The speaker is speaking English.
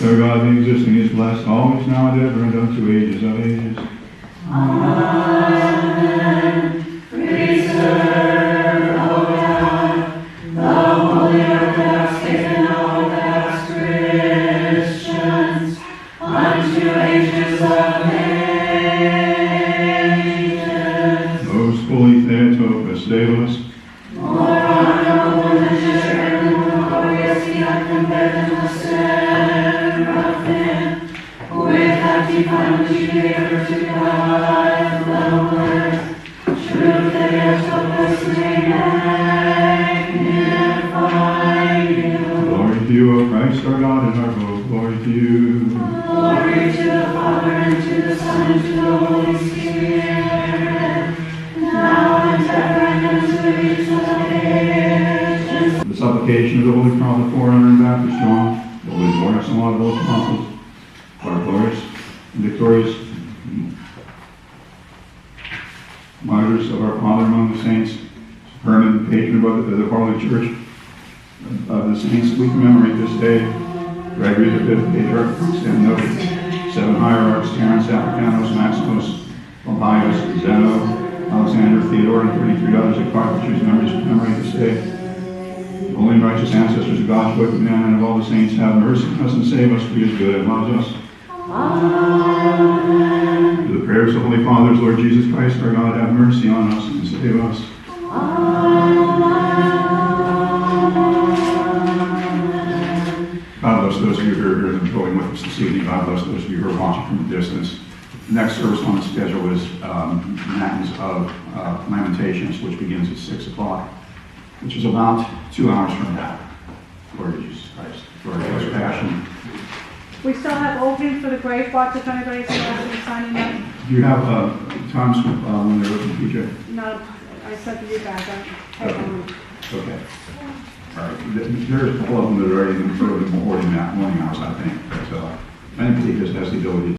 Christ our God, the existing, is blessed, always, now, and ever, and unto ages of ages. Amen. Preserve, O God, the holy Orthodox and all Orthodox Christians unto ages of ages. Most holy Theotokos, save us. More honorable than Jared, glorious, beyond compared to the seraphim, with that divine creator to God the Word, true Theotokos, may magnify you. Glory to you, O Christ our God and our hope. Glory to you. Glory to the Father, and to the Son, and to the Holy Spirit, now and ever, and unto the ages of ages. The supplication of the Holy Prophet, forerunner and Baptist John, the Holy glorious and laudable apostles, our glorious and victorious martyrs of our Father among the saints, Herman, patron of the Holy Church of the saints, we commemorate this day Gregory the Fifth, Patriarch, Stanley, 7 hierarchs, Terence, Africanus, Maximus, Pompeius, Zeno, Alexander, Theodore, and 33 others of Carthage, whose memories commemorate this day. The holy and righteous ancestors of God's book of man and of all the saints, have mercy on us and save us, for he is good and loves us. Amen. To the prayers of the Holy Fathers, Lord Jesus Christ, our God, have mercy on us and save us. God bless those of you who are here in the building with us this evening. God bless those of you who are watching from a distance. The next service on the schedule is Matins of Lamentations, which begins at 6 o'clock, which is about 2 hours from now. Lord Jesus Christ, Lord His Passion. We still have openings for the grave plots if anybody's interested in signing up. Do you have times when they're looking, PJ? No, I said to you guys, Okay. All right. There's a couple of them that are already in the morning hours, I think. But if anybody just has the ability